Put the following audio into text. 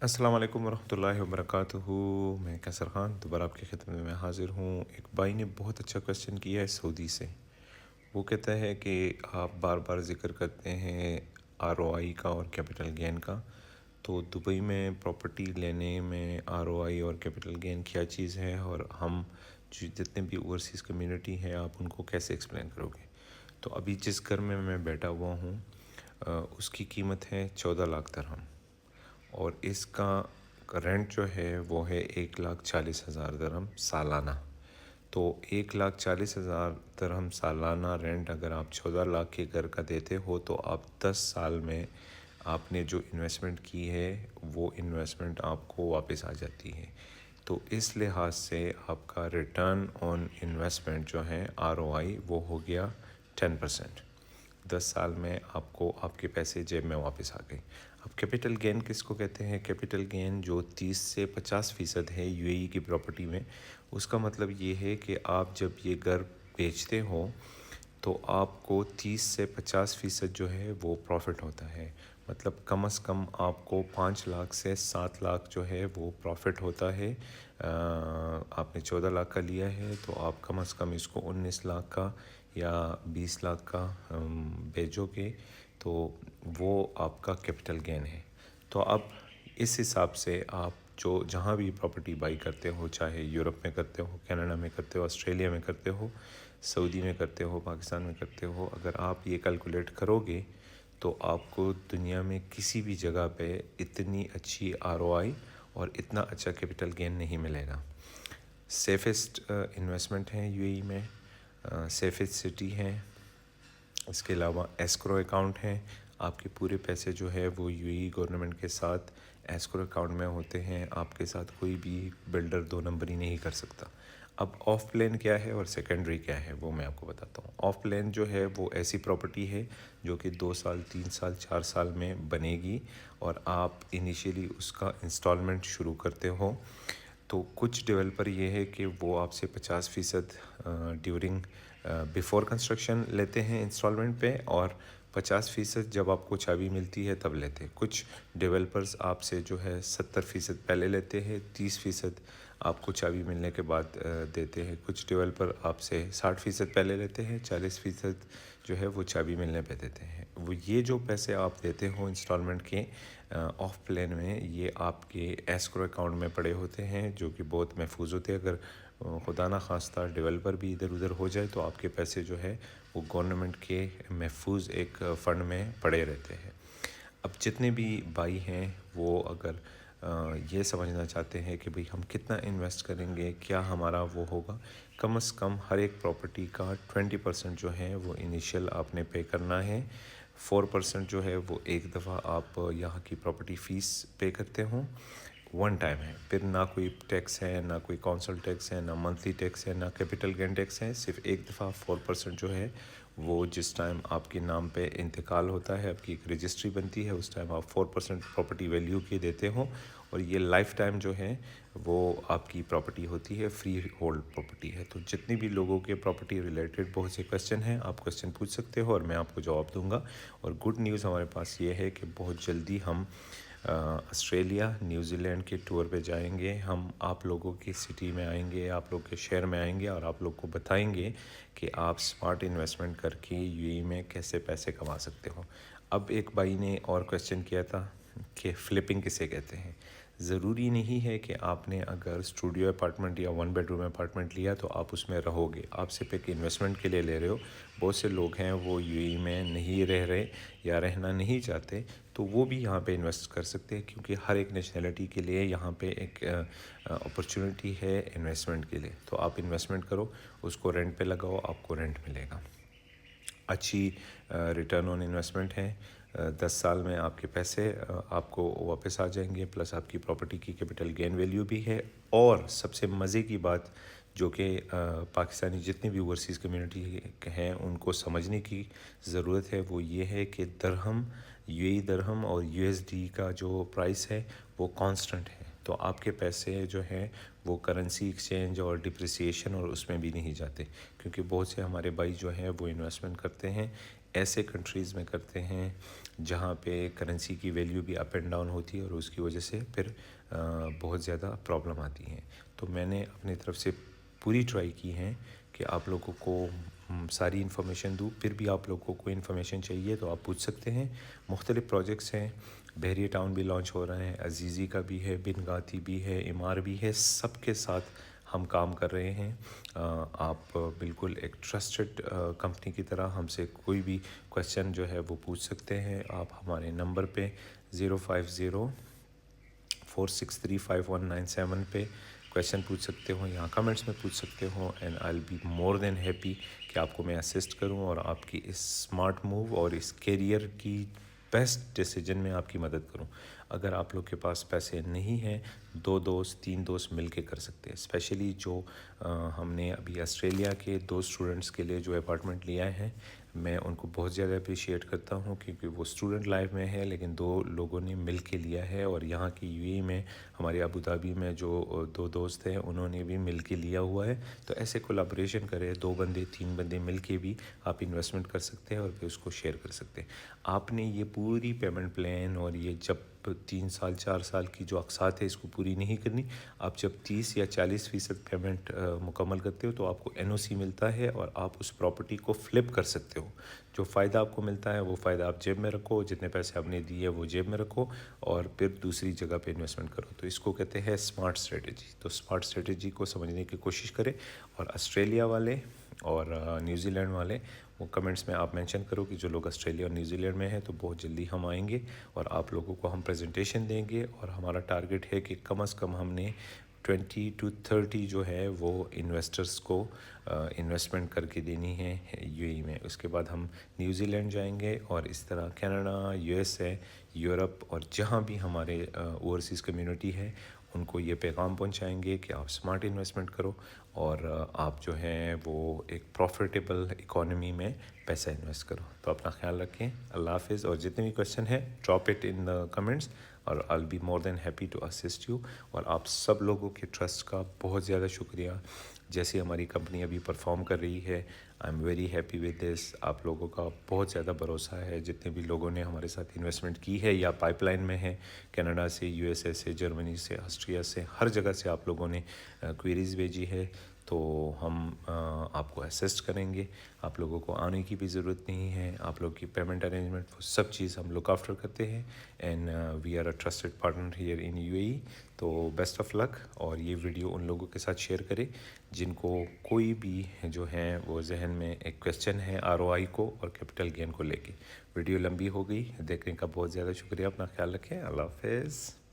अस्सलाम वालेकुम वरहमतुल्लाहि वबरकातुहू। मैं कैसर ख़ान दोबारा आपकी खिदमत में हाज़िर हूँ। एक भाई ने बहुत अच्छा क्वेश्चन किया है सऊदी से। वो कहता है कि आप बार बार ज़िक्र करते हैं आरओआई का और कैपिटल गेन का, तो दुबई में प्रॉपर्टी लेने में आरओआई और कैपिटल गेन क्या चीज़ है, और हम जो जितने भी ओवरसीज़ कम्युनिटी हैं आप उनको कैसे एक्सप्लेन करोगे। तो अभी जिस घर में मैं बैठा हुआ हूँ उसकी कीमत है 14 लाख दरहम, और इसका रेंट जो है वो है 1,40,000 दरहम सालाना। तो 1,40,000 दरहम सालाना रेंट अगर आप 14 लाख के घर का देते हो तो आप 10 साल में आपने जो इन्वेस्टमेंट की है वो इन्वेस्टमेंट आपको वापस आ जाती है। तो इस लिहाज से आपका रिटर्न ऑन इन्वेस्टमेंट जो है आरओआई वो हो गया 10%। 10 साल में आपको आपके पैसे जेब में वापस आ गए। अब कैपिटल गेन किसको कहते हैं? कैपिटल गेन जो 30 से 50% है यूएई की प्रॉपर्टी में, उसका मतलब ये है कि आप जब ये घर बेचते हो तो आपको 30 से 50% जो है वो प्रॉफिट होता है। मतलब कम से कम आपको 5 लाख से 7 लाख जो है वो प्रॉफिट होता है। आपने 14 लाख का लिया है तो आप कम से कम इसको 19 लाख का या 20 लाख का बेचोगे तो वो आपका कैपिटल गेन है। तो अब इस हिसाब से आप जो जहाँ भी प्रॉपर्टी बाई करते हो, चाहे यूरोप में करते हो, कनाडा में करते हो, ऑस्ट्रेलिया में करते हो, सऊदी में करते हो, पाकिस्तान में करते हो, अगर आप ये कैलकुलेट करोगे तो आपको दुनिया में किसी भी जगह पे इतनी अच्छी आरओआई और इतना अच्छा कैपिटल गेन नहीं मिलेगा। सेफेस्ट इन्वेस्टमेंट है यूएई में, सेफेस्ट सिटी है। इसके अलावा एस्क्रो अकाउंट है। आपके पूरे पैसे जो है वो यूएई गवर्नमेंट के साथ एस्क्रो अकाउंट में होते हैं। आपके साथ कोई भी बिल्डर दो नंबरी नहीं कर सकता। अब ऑफ प्लेन क्या है और सेकेंडरी क्या है वो मैं आपको बताता हूँ। ऑफ प्लेन जो है वो ऐसी प्रॉपर्टी है जो कि 2 साल, 3 साल, 4 साल में बनेगी और आप इनिशियली उसका इंस्टॉलमेंट शुरू करते हो। तो कुछ डेवलपर ये है कि वो आपसे 50% ड्यूरिंग बिफ़ोर कंस्ट्रक्शन लेते हैं इंस्टॉलमेंट पे, और 50% जब आपको चाबी मिलती है तब लेते हैं। कुछ डेवलपर्स आपसे जो है 70% पहले लेते हैं, 30% आपको चाबी मिलने के बाद देते हैं। कुछ डेवलपर आपसे 60% पहले लेते हैं, 40% जो है वो चाबी मिलने पे देते हैं। वो ये जो पैसे आप देते हो इंस्टॉलमेंट के ऑफ प्लेन में, ये आपके एस्क्रो अकाउंट में पड़े होते हैं जो कि बहुत महफूज होते हैं। अगर खुदा ना खास्ता डेवलपर भी इधर उधर हो जाए तो आपके पैसे जो है वो गवर्नमेंट के महफूज एक फ़ंड में पड़े रहते हैं। अब जितने भी भाई हैं वो अगर ये समझना चाहते हैं कि भाई हम कितना इन्वेस्ट करेंगे, क्या हमारा वो होगा, कम से कम हर एक प्रॉपर्टी का 20% जो है वो इनिशियल आपने पे करना है। 4% जो है वो एक दफ़ा आप यहाँ की प्रॉपर्टी फ़ीस पे करते हो, वन टाइम है। फिर ना कोई टैक्स है, ना कोई काउंसिल टैक्स है, ना मंथली टैक्स है, ना कैपिटल गेन टैक्स है। सिर्फ एक दफ़ा 4% जो है वो जिस टाइम आपके नाम पे इंतकाल होता है, आपकी एक रजिस्ट्री बनती है, उस टाइम आप 4% प्रॉपर्टी वैल्यू की देते हो, और ये लाइफ टाइम जो है वो आपकी प्रॉपर्टी होती है, फ्री होल्ड प्रॉपर्टी है। तो जितनी भी लोगों के प्रॉपर्टी रिलेटेड बहुत से क्वेश्चन हैं, आप क्वेश्चन पूछ सकते हो और मैं आपको जवाब दूंगा। और गुड न्यूज़ हमारे पास ये है कि बहुत जल्दी हम ऑस्ट्रेलिया, न्यूज़ीलैंड के टूर पे जाएंगे। हम आप लोगों की सिटी में आएंगे, आप लोग के शहर में आएंगे और आप लोग को बताएंगे कि आप स्मार्ट इन्वेस्टमेंट करके यूएई में कैसे पैसे कमा सकते हो। अब एक भाई ने और क्वेश्चन किया था कि फ़्लिपिंग किसे कहते हैं। ज़रूरी नहीं है कि आपने अगर स्टूडियो अपार्टमेंट या 1 बेडरूम अपार्टमेंट लिया तो आप उसमें रहोगे। आप सिर्फ एक इन्वेस्टमेंट के लिए ले रहे हो। बहुत से लोग हैं वो यूएई में नहीं रह रहे या रहना नहीं चाहते, तो वो भी यहाँ पे इन्वेस्ट कर सकते हैं, क्योंकि हर एक नेशनलिटी के लिए यहाँ पे एक अपॉर्चुनिटी है इन्वेस्टमेंट के लिए। तो आप इन्वेस्टमेंट करो, उसको रेंट पे लगाओ, आपको रेंट मिलेगा। अच्छी रिटर्न ऑन इन्वेस्टमेंट है। 10 साल में आपके पैसे आपको वापस आ जाएंगे, प्लस आपकी प्रॉपर्टी की कैपिटल गेन वैल्यू भी है। और सबसे मज़े की बात जो कि पाकिस्तानी जितनी भी ओवरसीज़ कम्युनिटी हैं उनको समझने की ज़रूरत है, वो ये है कि दरहम, यूएई दरहम और यूएसडी का जो प्राइस है वो कांस्टेंट है। तो आपके पैसे जो हैं वो करेंसी एक्सचेंज और डिप्रिसिएशन और उसमें भी नहीं जाते, क्योंकि बहुत से हमारे भाई जो हैं वो इन्वेस्टमेंट करते हैं ایسے کنٹریز میں کرتے ہیں جہاں پہ کرنسی کی ویلیو بھی اپ اینڈ ڈاؤن ہوتی ہے اور اس کی وجہ سے پھر بہت زیادہ پرابلم آتی ہیں. تو میں نے اپنی طرف سے پوری ٹرائی کی ہے کہ آپ لوگوں کو ساری انفارمیشن دوں. پھر بھی آپ لوگوں کو انفارمیشن چاہیے تو آپ پوچھ سکتے ہیں. مختلف پروجیکٹس ہیں, بحریہ ٹاؤن بھی لانچ ہو رہے ہیں, عزیزی کا بھی ہے, بن گاتی بھی ہے, امار بھی ہے, سب کے ساتھ ہم کام کر رہے ہیں. آپ بالکل ایک ٹرسٹڈ کمپنی کی طرح ہم سے کوئی بھی کویسچن جو ہے وہ پوچھ سکتے ہیں. آپ ہمارے نمبر پہ 05046351997 پہ کویسچن پوچھ سکتے ہو یا کمنٹس میں پوچھ سکتے ہو, and I will be more than happy کہ آپ کو میں اسسٹ کروں اور آپ کی اس اسمارٹ موو اور اس کیریئر کی بیسٹ ڈیسیجن میں آپ کی مدد کروں. اگر آپ لوگ کے پاس پیسے نہیں ہیں, 2 دوست 3 دوست مل کے کر سکتے ہیں. اسپیشلی جو ہم نے ابھی آسٹریلیا کے 2 اسٹوڈنٹس کے لیے جو اپارٹمنٹ لیا ہے, میں ان کو بہت زیادہ اپریشیٹ کرتا ہوں کیونکہ وہ اسٹوڈنٹ لائف میں ہے لیکن 2 لوگوں نے مل کے لیا ہے. اور یہاں کی UAE میں ہمارے ابو ظبی میں جو 2 دوست ہیں انہوں نے بھی مل کے لیا ہوا ہے. تو ایسے کولیبریشن کرے, 2 بندے 3 بندے مل کے بھی آپ انویسٹمنٹ کر سکتے ہیں اور پھر اس کو شیئر کر سکتے ہیں. آپ نے یہ پوری پیمنٹ پلان اور یہ جب 3 سال 4 سال کی جو اقساط ہے اس کو پوری نہیں کرنی. آپ جب 30 یا 40% پیمنٹ مکمل کرتے ہو تو آپ کو NOC ملتا ہے اور آپ اس پراپرٹی کو فلپ کر سکتے ہو. جو فائدہ آپ کو ملتا ہے وہ فائدہ آپ جیب میں رکھو, جتنے پیسے آپ نے دیے وہ جیب میں رکھو اور پھر دوسری جگہ پہ انویسٹمنٹ کرو. تو اس کو کہتے ہیں اسمارٹ اسٹریٹجی. تو اسمارٹ اسٹریٹجی کو سمجھنے کی کوشش کریں. اور آسٹریلیا والے اور نیوزی لینڈ والے وہ کمنٹس میں آپ مینشن کرو کہ جو لوگ آسٹریلیا اور نیوزی لینڈ میں ہیں تو بہت جلدی ہم آئیں گے اور آپ لوگوں کو ہم پریزنٹیشن دیں گے. اور ہمارا ٹارگٹ ہے کہ کم از کم ہم نے 20 to 30 جو ہے وہ انویسٹرز کو انویسٹمنٹ کر کے دینی ہے UAE میں. اس کے بعد ہم نیوزی لینڈ جائیں گے اور اس طرح کینیڈا, USA, یورپ اور جہاں بھی ہمارے اوورسیز کمیونٹی ہے ان کو یہ پیغام پہنچائیں گے کہ آپ اسمارٹ انویسٹمنٹ کرو اور آپ جو ہیں وہ ایک پروفیٹیبل اکانومی میں پیسہ انویسٹ کرو. تو اپنا خیال رکھیں. اللہ حافظ. اور جتنے بھی کویسچن ہیں drop it in the comments اور I'll be more than happy to assist you. اور آپ سب لوگوں کے ٹرسٹ کا بہت زیادہ شکریہ. جیسے ہماری کمپنی ابھی پرفارم کر رہی ہے, I am very happy with this. آپ لوگوں کا بہت زیادہ بھروسہ ہے. جتنے بھی لوگوں نے ہمارے ساتھ انویسٹمنٹ کی ہے یا پائپ لائن میں ہے, کینیڈا سے, USA سے, جرمنی سے, آسٹریا سے, ہر جگہ سے آپ لوگوں نے کوئریز بھیجی ہے, تو ہم آپ کو اسسٹ کریں گے. آپ لوگوں کو آنے کی بھی ضرورت نہیں ہے. آپ لوگ کی پیمنٹ ارینجمنٹ وہ سب چیز ہم لوگ آفٹر کرتے ہیں. And we are a trusted partner here in UAE. تو بیسٹ آف لک. اور یہ ویڈیو ان لوگوں کے ساتھ شیئر کریں جن کو کوئی بھی جو ہیں وہ ذہن میں ایک کویسچن ہے ROI کو اور کیپٹل گین کو لے کے. ویڈیو لمبی ہو گئی, دیکھنے کا بہت زیادہ شکریہ. اپنا خیال رکھیں. اللہ حافظ.